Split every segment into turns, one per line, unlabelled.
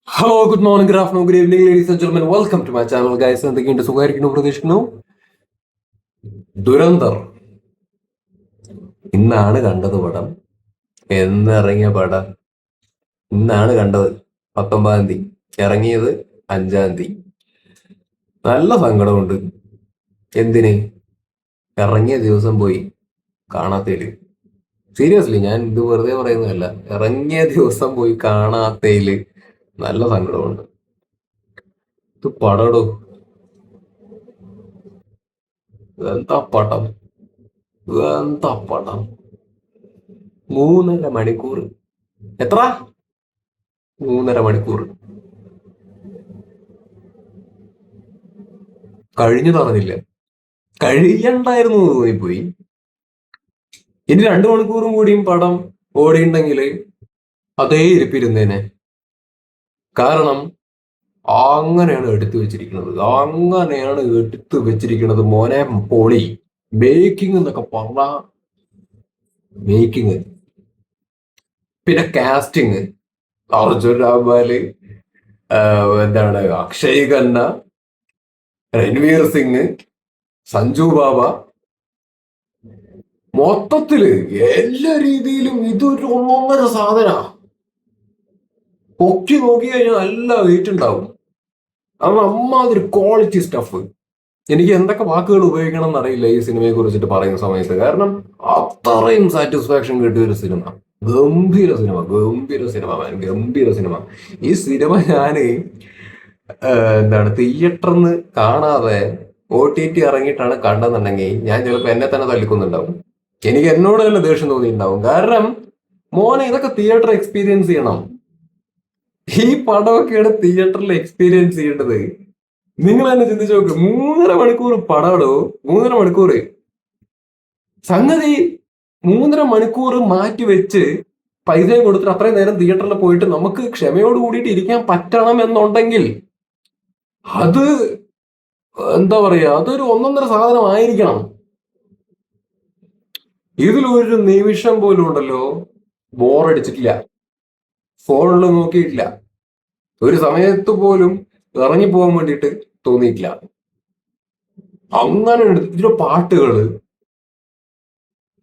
Hello, good morning, good afternoon, good evening, ladies and gentlemen. Welcome to my channel guys. എന്തൊക്കെയുണ്ട്? സുഖമായിരിക്കുന്നു പ്രതീക്ഷിക്കുന്നു. ദുരന്തർ ഇന്നാണ് കണ്ടത് പടം. എന്നിറങ്ങിയ പടം ഇന്നാണ് കണ്ടത്. 19-ാം തീയതി ഇറങ്ങിയത്, 5-ാം തീയതി. നല്ല സങ്കടമുണ്ട്. എന്തിന്? ഇറങ്ങിയ ദിവസം പോയി കാണാത്തതില്. സീരിയസ്ലി, ഞാൻ ഇത് വെറുതെ പറയുന്നതല്ല. ഇറങ്ങിയ ദിവസം പോയി കാണാത്തതില് നല്ല സങ്കടമുണ്ട്. ഇത് പടടോ, എന്താ പടം, എന്താ പടം. 3.5 മണിക്കൂർ. എത്ര? 3.5 മണിക്കൂർ കഴിഞ്ഞു പറഞ്ഞില്ല. കഴിയണ്ടായിരുന്നു എന്ന് തോന്നിപ്പോയി. ഇനി 2 മണിക്കൂറും കൂടിയും പടം ഓടിയുണ്ടെങ്കിൽ അതേ ഇരിപ്പിരുന്നേനെ. കാരണം അങ്ങനെയാണ് എടുത്തു വെച്ചിരിക്കുന്നത്, അങ്ങനെയാണ് എടുത്തു വെച്ചിരിക്കുന്നത് മോനെ. പൊളി. മേക്കിംഗ് എന്നൊക്കെ പറഞ്ഞ മേക്കിംഗ്. പിന്നെ കാസ്റ്റിങ്: അർജുൻ രാംപാല്, എന്താണ്, അക്ഷയ് ഖന്ന, രൺവീർ സിംഗ്, സഞ്ജു ബാബ. മൊത്തത്തില് എല്ലാ രീതിയിലും ഇതൊരു ഒന്നൊന്നര സാധന. പൊക്കി നോക്കി കഴിഞ്ഞാൽ നല്ല വെയിറ്റ് ഉണ്ടാവും. കാരണം അമ്മാതിരി ക്വാളിറ്റി സ്റ്റഫ്. എനിക്ക് എന്തൊക്കെ വാക്കുകൾ ഉപയോഗിക്കണം എന്നറിയില്ല ഈ സിനിമയെ കുറിച്ചിട്ട് പറയുന്ന സമയത്ത്. കാരണം അത്രയും സാറ്റിസ്ഫാക്ഷൻ കിട്ടിയ ഒരു സിനിമ. ഗംഭീര സിനിമ, ഗംഭീര സിനിമ, ഗംഭീര സിനിമ. ഈ സിനിമ ഞാന് എന്താണ്, തിയേറ്ററിൽ കാണാതെ OTT ഇറങ്ങിയിട്ടാണ് കണ്ടെന്നുണ്ടെങ്കിൽ ഞാൻ ചിലപ്പോൾ എന്നെ തന്നെ തല്ലിക്കൊന്നുണ്ടാവും. എനിക്ക് എന്നോട് തന്നെ ദേഷ്യം തോന്നിയിട്ടുണ്ടാവും. കാരണം മോനെ, ഇതൊക്കെ തിയേറ്റർ എക്സ്പീരിയൻസ് ചെയ്യണം. ഈ പടമൊക്കെയാണ് തിയേറ്ററിൽ എക്സ്പീരിയൻസ് ചെയ്യേണ്ടത്. നിങ്ങൾ തന്നെ ചിന്തിച്ചു നോക്ക്. 3.5 മണിക്കൂർ പടമോ, 3.5 മണിക്കൂർ സംഗതി. 3.5 മണിക്കൂർ മാറ്റി വെച്ച് പൈസയും കൊടുത്തിട്ട് അത്രയും നേരം തിയേറ്ററിൽ പോയിട്ട് നമുക്ക് ക്ഷമയോട് കൂടിയിട്ട് ഇരിക്കാൻ പറ്റണം എന്നുണ്ടെങ്കിൽ അത്, എന്താ പറയാ, അതൊരു ഒന്നൊന്നര സാധനമായിരിക്കണം. ഇതിലൊരു നിമിഷം പോലും ഉണ്ടല്ലോ ബോറടിച്ചിട്ടില്ല. ഫോണിൽ നോക്കിയിട്ടില്ല. ഒരു സമയത്ത് പോലും ഇറങ്ങി പോകാൻ വേണ്ടിയിട്ട് തോന്നിയിട്ടില്ല. അങ്ങനെ ഇതിലെ പാട്ടുകള്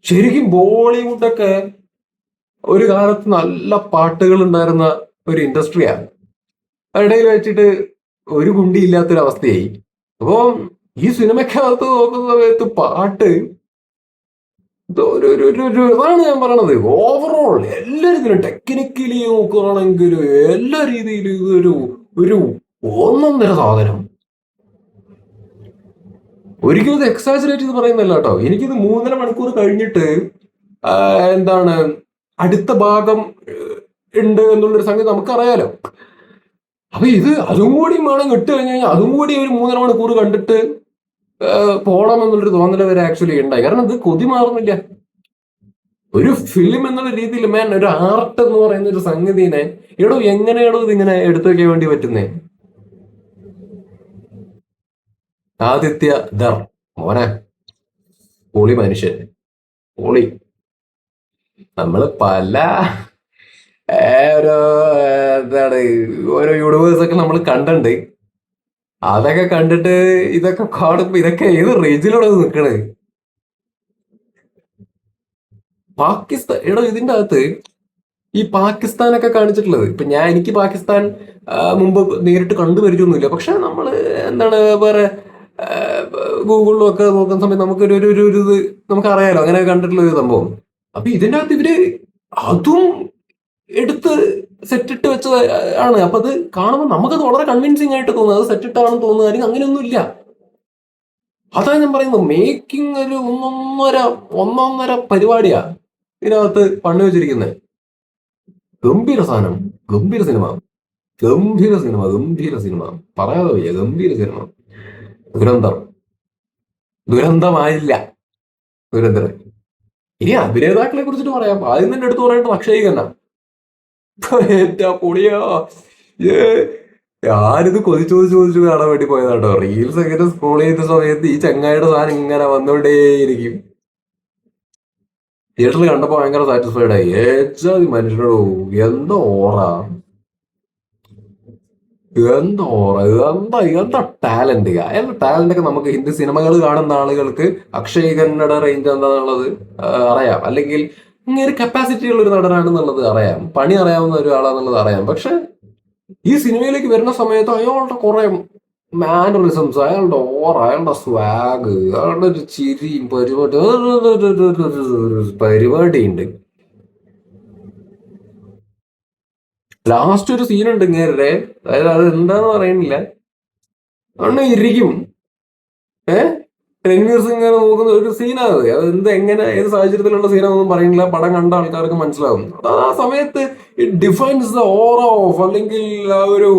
ശരിക്കും ബോളിവുഡൊക്കെ ഒരു കാലത്ത് നല്ല പാട്ടുകൾ ഉണ്ടായിരുന്ന ഒരു ഇൻഡസ്ട്രിയാണ്. ഇടയിൽ വെച്ചിട്ട് ഒരു കുണ്ടി ഇല്ലാത്തൊരവസ്ഥയായി. അപ്പോ ഈ സിനിമയ്ക്കകത്ത് നോക്കുന്ന സമയത്ത് പാട്ട് ഇതാണ് ഞാൻ പറയണത്. ഓവറോൾ എല്ലാ രീതിയിലും, ടെക്നിക്കലി നോക്കുകയാണെങ്കിലും എല്ലാ രീതിയിലും ഇതൊരു ഒരു ഒന്നൊന്നര സാധനം. ഒരിക്കലും ഇത് എക്സാജറേറ്റ് ചെയ്ത് പറയുന്നല്ല കേട്ടോ. എനിക്കിത് 3.5 മണിക്കൂർ കഴിഞ്ഞിട്ട് എന്താണ് അടുത്ത ഭാഗം ഉണ്ട് എന്നുള്ളൊരു സംഗതി നമുക്കറിയാലോ. അപ്പൊ ഇത് അതും കൂടി വേണം ഇട്ട് കഴിഞ്ഞു കഴിഞ്ഞാൽ അതും കൂടി ഒരു 3.5 മണിക്കൂർ കണ്ടിട്ട് പോകണം എന്നുള്ളൊരു തോന്നൽ വരെ ആക്ച്വലി ഉണ്ടായി. കാരണം ഇത് കൊതി മാറുന്നില്ല. ഒരു ഫിലിം എന്നുള്ള രീതിയിൽ മാൻ, ഒരു ആർട്ട് എന്ന് പറയുന്ന ഒരു സംഗതിനെ എങ്ങനെയാണോ ഇതിങ്ങനെ എടുത്തു വെക്കാൻ വേണ്ടി പറ്റുന്നേ. ആദിത്യ ധർ, മോനെ, പൊളി മനുഷ്യൻ, പൊളി. നമ്മള് പല ഒരു എന്താണ് ഓരോ യൂണിവേഴ്സ് ഒക്കെ നമ്മൾ കണ്ടിട്ടുണ്ട്. അതൊക്കെ കണ്ടിട്ട് ഇതൊക്കെ കാണുമ്പോ ഇതൊക്കെ ഏത് റേഞ്ചിലൂടെ നിൽക്കണേ. പാകിസ്ഥാൻ ഇതിന്റെ അകത്ത് ഈ പാകിസ്ഥാനൊക്കെ കാണിച്ചിട്ടുള്ളത്. ഇപ്പൊ എനിക്ക് പാകിസ്ഥാൻ മുമ്പ് നേരിട്ട് കണ്ടു പരിചയമൊന്നുമില്ല. പക്ഷെ നമ്മള് എന്താണ് വേറെ ഗൂഗിളിലും ഒക്കെ നോക്കുന്ന സമയത്ത് നമുക്കൊരു ഒരു ഒരു ഇത് നമുക്കറിയാലോ, അങ്ങനെ കണ്ടിട്ടുള്ള ഒരു സംഭവം. അപ്പൊ ഇതിന്റെ അകത്ത് ഇവര് അതും എടുത്ത് സെറ്റിട്ട് വെച്ചത് ആണ്. അപ്പൊ അത് കാണുമ്പോൾ നമുക്കത് വളരെ കൺവിൻസിങ് ആയിട്ട് തോന്നുന്നത് അത് സെറ്റിട്ടാണെന്ന് തോന്നുക. അങ്ങനെയൊന്നും ഇല്ല. അതാ ഞാൻ പറയുന്നത്, മേക്കിംഗ് ഒരു ഒന്നൊന്നര പരിപാടിയാ ഇതിനകത്ത് പണി വെച്ചിരിക്കുന്നത്. ഗംഭീര സാധനം, ഗംഭീര സിനിമ, ഗംഭീര സിനിമ, ഗംഭീര സിനിമ, പറയാതെ വയ്യ. ഗംഭീര സിനിമ. ദുരന്തർ ദുരന്തമായില്ല, ദുരന്തർ. ഇനി അഭിനേതാക്കളെ കുറിച്ചിട്ട് പറയാം. ആദ്യം തന്നെ എടുത്തു പറയേണ്ടത് അക്ഷയ് ഖന്ന. എന്താ പൊളിയാ. ഞാനിത് ചോദിച്ചു കാണാൻ വേണ്ടി പോയതാട്ടോ. റീൽസ് എങ്ങനെ സ്ക്രോൾ ചെയ്യുന്ന സമയത്ത് ഈ ചങ്ങായിയുടെ സാധനം ഇങ്ങനെ വന്നോണ്ടേയിരിക്കും. തിയേറ്ററിൽ കണ്ടപ്പോ ഭയങ്കര സാറ്റിസ്ഫൈഡ് ആയി. ഏച്ചാതി മനുഷ്യനോടോ, എന്താ ഓറ. എന്താ ഓറ എന്താ എന്താ ടാലന്റ്, അയാളുടെ ടാലന്റ് ഒക്കെ നമുക്ക് ഹിന്ദി സിനിമകൾ കാണുന്ന ആളുകൾക്ക് അക്ഷയ് ഖന്നയുടെ റേഞ്ച് എന്താണെന്നുള്ളത് അറിയാം. അല്ലെങ്കിൽ ഇങ്ങനെ കപ്പാസിറ്റി ഉള്ള ഒരു നടനാണെന്നുള്ളത് അറിയാം, പണി അറിയാവുന്ന ഒരാളാണെന്നുള്ളത് അറിയാം. പക്ഷെ ഈ സിനിമയിലേക്ക് വരുന്ന സമയത്ത് അയാളുടെ കുറെ മാനറിസംസ്, അയാളുടെ ഓറ, അയാളുടെ സ്വാഗ്, അയാളുടെ ഒരു ചിരിയും പരിപാടിയുണ്ട്. ലാസ്റ്റ് ഒരു സീനുണ്ട് ഇങ്ങനെ, അതായത് അത് എന്താന്ന് പറയുന്നില്ല, അണ്ണ ഇരിക്കും. ഏഹ് രൺവീർ സിംഗ് ഇങ്ങനെ നോക്കുന്ന ഒരു സീനാണ് അത്. അത് എന്ത് എങ്ങനെ ഏത് സാഹചര്യത്തിലുള്ള സീനാണെന്നൊന്നും പറയുന്നില്ല, പടം കണ്ട ആൾക്കാർക്ക് മനസ്സിലാവും. അത് ആ സമയത്ത് it defines the aura of, അല്ലെങ്കിൽ ആ ഒരു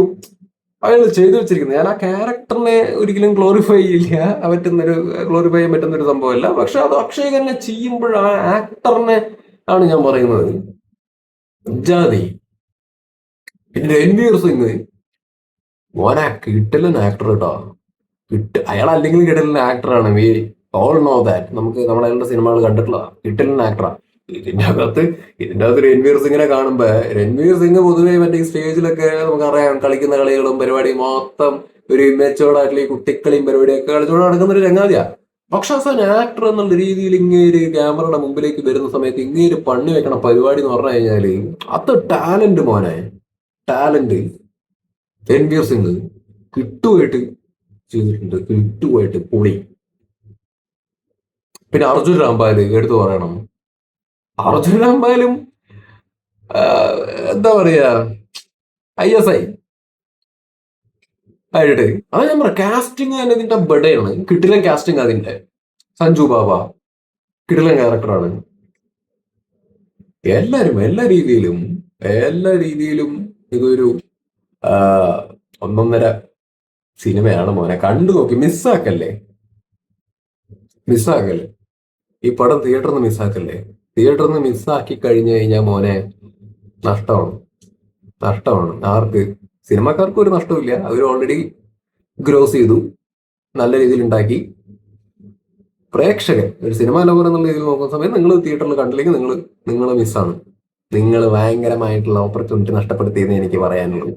അയാൾ ചെയ്തു വെച്ചിരിക്കുന്നത്. ഞാൻ ആ ക്യാരക്ടറിനെ ഒരിക്കലും ഗ്ലോറിഫൈ ചെയ്യില്ല, പറ്റുന്നൊരു ഗ്ലോറിഫൈ ചെയ്യാൻ പറ്റുന്ന ഒരു സംഭവമല്ല. പക്ഷെ അത് അക്ഷയ് തന്നെ ചെയ്യുമ്പോൾ ആ ആക്ടറിനെ ആണ് ഞാൻ പറയുന്നത്. ജാതി പിന്നെ രൺവീർ സിംഗ് മോനെ കിട്ടില്ല ആക്ടർ കേട്ടോ. അയാൾ അല്ലെങ്കിൽ കിട്ടലിൻ ആക്ടറാണ്. We all know that. നമുക്ക് നമ്മൾ അയാളുടെ സിനിമകൾ കണ്ടിട്ടുള്ള കിട്ടലിൻ ആക്ടറാ. ഇതിന്റെ അകത്ത് ഇതിന്റെ അകത്ത് രൺവീർ സിംഗിനെ കാണുമ്പോ, രൺവീർ സിംഗ് പൊതുവെ മറ്റേ ഈ സ്റ്റേജിലൊക്കെ നമുക്കറിയാം കളിക്കുന്ന കളികളും പരിപാടിയും മൊത്തം ഒരു ഇമേച്ചോട് ആയിട്ടുള്ള ഈ കുട്ടിക്കളിയും പരിപാടിയൊക്കെ കളിച്ചോട് നടക്കുന്ന ഒരു ചങ്ങാതിയാ. പക്ഷെ ആസ് ആൻ ആക്ടർ എന്നുള്ള രീതിയിൽ ഇങ്ങേര് ക്യാമറയുടെ മുമ്പിലേക്ക് വരുന്ന സമയത്ത് ഇങ്ങേര് പണി വെക്കണ പരിപാടി എന്ന് പറഞ്ഞു കഴിഞ്ഞാല് അത് ടാലന്റ് മോനെ, ടാലന്റ്. രൺവീർ സിംഗ് കിട്ടുമായിട്ട് ചെയ്തിട്ടുണ്ട്, കിട്ടുമായിട്ട് പൊളി. പിന്നെ അർജുൻ രാംപാല് എടുത്തു പറയണം. അർജുൻ രാംപാലും എന്താ പറയാ, ISI ആയിട്ട് അത് ഞാൻ പറയാം. കാസ്റ്റിംഗ് തന്നെ ഇതിന്റെ ബെഡയാണ്, കിട്ടിലൻ കാസ്റ്റിംഗ് അതിന്റെ. സഞ്ജു ബാബ കിടിലൻ ക്യാരക്ടറാണ്. എല്ലാരും എല്ലാ രീതിയിലും ഇതൊരു ആ, ഒന്നൊന്നര സിനിമയാണ് മോനെ. കണ്ടു നോക്കി, മിസ്സാക്കല്ലേ ഈ പടം തിയേറ്ററിൽ നിന്ന് മിസ്സാക്കല്ലേ. തിയേറ്ററിൽ നിന്ന് മിസ്സാക്കി കഴിഞ്ഞു കഴിഞ്ഞാൽ മോനെ നഷ്ടമാണ്, നഷ്ടമാണ്. ആർക്ക്? സിനിമക്കാർക്ക് ഒരു നഷ്ടമില്ല, അവർ ഓൾറെഡി ഗ്രോസ് ചെയ്തു, നല്ല രീതിയിൽ ഉണ്ടാക്കി. പ്രേക്ഷകൻ ഒരു സിനിമ ലവർ എന്നുള്ള രീതിയിൽ നോക്കുന്ന സമയത്ത് നിങ്ങൾ തിയേറ്ററിൽ കണ്ടില്ലെങ്കിൽ നിങ്ങൾ മിസ്സാണ്. നിങ്ങൾ ഭയങ്കരമായിട്ടുള്ള ഓപ്പർച്യൂണിറ്റി നഷ്ടപ്പെടുത്തിയെന്ന് എനിക്ക് പറയാനുള്ളൂ.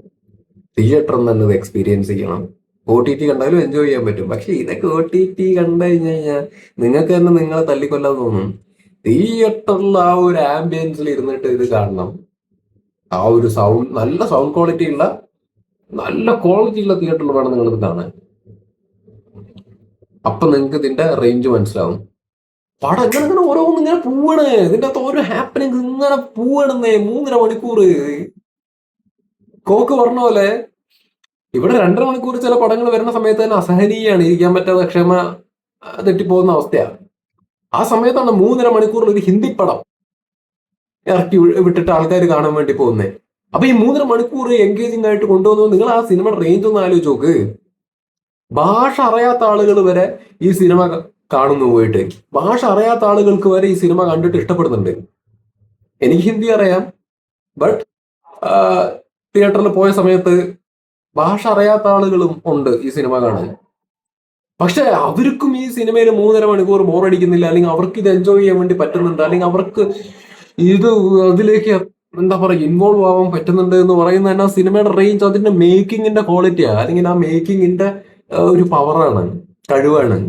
തിയേറ്ററിൽ നിന്ന് ഇത് എക്സ്പീരിയൻസ് ചെയ്യണം. OTT കണ്ടാലും എൻജോയ് ചെയ്യാൻ പറ്റും. പക്ഷെ ഇതൊക്കെ OTT കണ്ടു കഴിഞ്ഞു കഴിഞ്ഞാൽ നിങ്ങൾക്ക് തന്നെ നിങ്ങളെ തല്ലിക്കൊല്ലാൻ തോന്നും. തിയേറ്ററിൽ ആ ഒരു ആംബിയൻസിൽ ഇരുന്നിട്ട് ഇത് കാണണം. ആ ഒരു സൗണ്ട്, നല്ല ക്വാളിറ്റി ഉള്ള തിയേറ്ററിൽ വേണം നിങ്ങളിത് കാണാൻ. അപ്പൊ നിങ്ങൾക്ക് ഇതിന്റെ റേഞ്ച് മനസ്സിലാവും. പടം ഇങ്ങനെ ഓരോന്നും ഇങ്ങനെ പോവാണ്, ഇതിന്റെ അകത്ത് ഓരോ ഹാപ്പനിങ് ഇങ്ങനെ പോവാണെന്നേ. 3.5 മണിക്കൂർ കോക്ക് പറഞ്ഞ പോലെ ഇവിടെ 2.5 മണിക്കൂർ ചില പടങ്ങൾ വരുന്ന സമയത്ത് തന്നെ അസഹനീയാണ്, ഇരിക്കാൻ പറ്റാതെ ക്ഷമ തെറ്റിപ്പോകുന്ന അവസ്ഥയാണ്. ആ സമയത്താണ് 3.5 മണിക്കൂറിൽ ഒരു ഹിന്ദി പടം ഇറക്കി വിട്ടിട്ട് ആൾക്കാർ കാണാൻ വേണ്ടി പോകുന്നത്. അപ്പൊ ഈ 3.5 മണിക്കൂർ എൻഗേജിംഗ് ആയിട്ട് കൊണ്ടുവന്നത്, നിങ്ങൾ ആ സിനിമയുടെ റേഞ്ച് ഒന്ന് ആലോചിച്ച് നോക്ക്. ഭാഷ അറിയാത്ത ആളുകൾ വരെ ഈ സിനിമ കാണുന്നു പോയിട്ട്. ഭാഷ അറിയാത്ത ആളുകൾക്ക് വരെ ഈ സിനിമ കണ്ടിട്ട് ഇഷ്ടപ്പെടുന്നുണ്ട്. എനിക്ക് ഹിന്ദി അറിയാം, ബട്ട് തിയേറ്ററിൽ പോയ സമയത്ത് ഭാഷ അറിയാത്ത ആളുകളും ഉണ്ട് ഈ സിനിമ കാണാൻ. പക്ഷെ അവർക്കും ഈ സിനിമയിൽ 3.5 മണിക്കൂർ ബോറടിക്കുന്നില്ല, അല്ലെങ്കിൽ അവർക്ക് ഇത് എൻജോയ് ചെയ്യാൻ വേണ്ടി പറ്റുന്നുണ്ട്, അല്ലെങ്കിൽ അവർക്ക് ഇത് അതിലേക്ക് എന്താ പറയുക ഇൻവോൾവ് ആവാൻ പറ്റുന്നുണ്ട് എന്ന് പറയുന്നത് തന്നെ ആ സിനിമയുടെ റേഞ്ച്, അതിന്റെ മേക്കിങ്ങിന്റെ ക്വാളിറ്റിയാണ്, അല്ലെങ്കിൽ ആ മേക്കിങ്ങിന്റെ ഒരു പവറാണ്, കഴിവാണ്.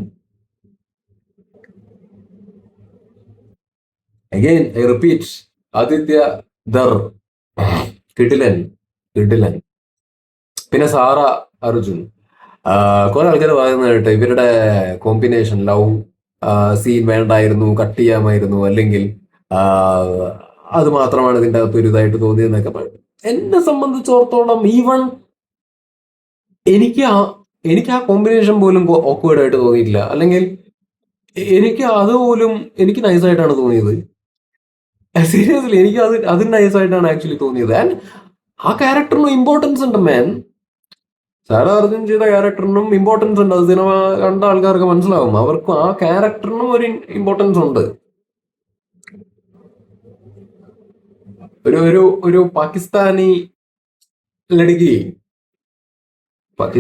Again I repeat, Aditya there കിടിലൻ, കിടിലൻ. പിന്നെ സാറ അർജുൻ. കുറെ ആൾക്കാർ പറയുന്നത് കേട്ടോ ഇവരുടെ കോമ്പിനേഷൻ ലവ് സീൻ വേണ്ടായിരുന്നു, കട്ട് ചെയ്യാമായിരുന്നു, അല്ലെങ്കിൽ അത് മാത്രമാണ് ഇതിന്റെ അകത്ത് ഒരു ഇതായിട്ട് തോന്നിയെന്നൊക്കെ. എന്നെ സംബന്ധിച്ചിടത്തോളം ഈവൺ എനിക്ക് ആ കോമ്പിനേഷൻ പോലും ഓക്വേർഡ് ആയിട്ട് തോന്നിയിട്ടില്ല, അല്ലെങ്കിൽ എനിക്ക് നൈസായിട്ടാണ് തോന്നിയത്. സീരിയസ്ലി എനിക്ക് അത് നൈസായിട്ടാണ് ആക്ച്വലി തോന്നിയത്. ആൻഡ് ആ ക്യാരക്ടറിനും ഇമ്പോർട്ടൻസ് ഉണ്ട് മാൻ. സാറാ അർജുൻ ചെയ്ത ക്യാരക്ടറിനും ഇമ്പോർട്ടൻസ് ഉണ്ട്. അത് സിനിമ കണ്ട ആൾക്കാർക്ക് മനസ്സിലാവും. അവർക്കും ആ ക്യാരക്ടറിനും ഒരു ഇമ്പോർട്ടൻസ് ഉണ്ട്. ഒരു ഒരു ഒരു പാകിസ്ഥാനി ലടുക്കി,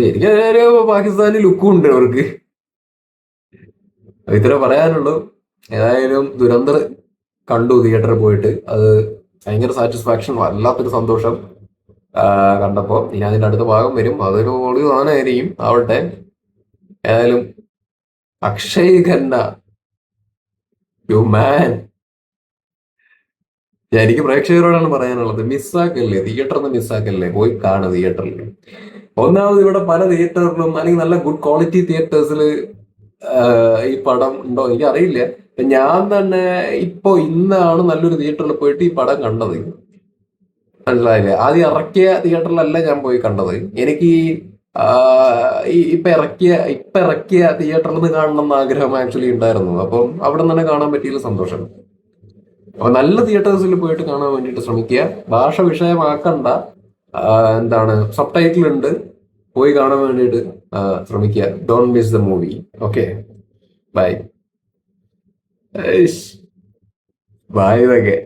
എനിക്ക് ഒരു പാകിസ്ഥാനി ലുക്കും ഉണ്ട് അവർക്ക്. ഇത്ര പറയാനുള്ളൂ. ഏതായാലും ദുരന്തർ കണ്ടു തിയേറ്ററിൽ പോയിട്ട്. അത് ഭയങ്കര സാറ്റിസ്ഫാക്ഷൻ, വല്ലാത്തൊരു സന്തോഷം. കണ്ടപ്പോ ഇനി അതിന്റെ അടുത്ത ഭാഗം വരും, അതൊരു പൊളി സാധനമായിരിക്കും. ആവട്ടെ. ഏതായാലും അക്ഷയ് ഖന്ന, യു മാൻ. എനിക്ക് പ്രേക്ഷകരോടാണ് പറയാനുള്ളത്, മിസ്സാക്കല്ലേ, തിയേറ്ററിൽ നിന്ന് മിസ്സാക്കല്ലേ, പോയി കാണുക തിയേറ്ററിൽ. ഒന്നാമത് ഇവിടെ പല തിയേറ്ററിലും അല്ലെങ്കിൽ നല്ല ഗുഡ് ക്വാളിറ്റി തിയേറ്റേഴ്സിൽ ഈ പടം ഉണ്ടോ എനിക്ക് അറിയില്ല. ഞാൻ തന്നെ ഇപ്പൊ ഇന്നാണ് നല്ലൊരു തിയേറ്ററിൽ പോയിട്ട് ഈ പടം കണ്ടത്. മനസ്സിലായില്ലേ? ആദ്യം ഇറക്കിയ തിയേറ്ററിലല്ല ഞാൻ പോയി കണ്ടത്. എനിക്ക് ആ, ഈ ഇപ്പൊ ഇറക്കിയ തിയേറ്ററിൽ നിന്ന് കാണണം എന്ന് ആഗ്രഹം ആക്ച്വലി ഉണ്ടായിരുന്നു. അപ്പം അവിടെ നിന്ന് തന്നെ കാണാൻ പറ്റിയതിൽ സന്തോഷം. അപ്പൊ നല്ല തിയേറ്റേഴ്സിൽ പോയിട്ട് കാണാൻ വേണ്ടിയിട്ട് ശ്രമിക്കുക. ഭാഷ വിഷയമാക്കണ്ട. ആ, എന്താണ്, സബ് ടൈറ്റിൽ ഉണ്ട്, പോയി കാണാൻ വേണ്ടിയിട്ട് ശ്രമിക്കുക. Don't miss the movie. Okay, bye. Bye ഇതൊക്കെ.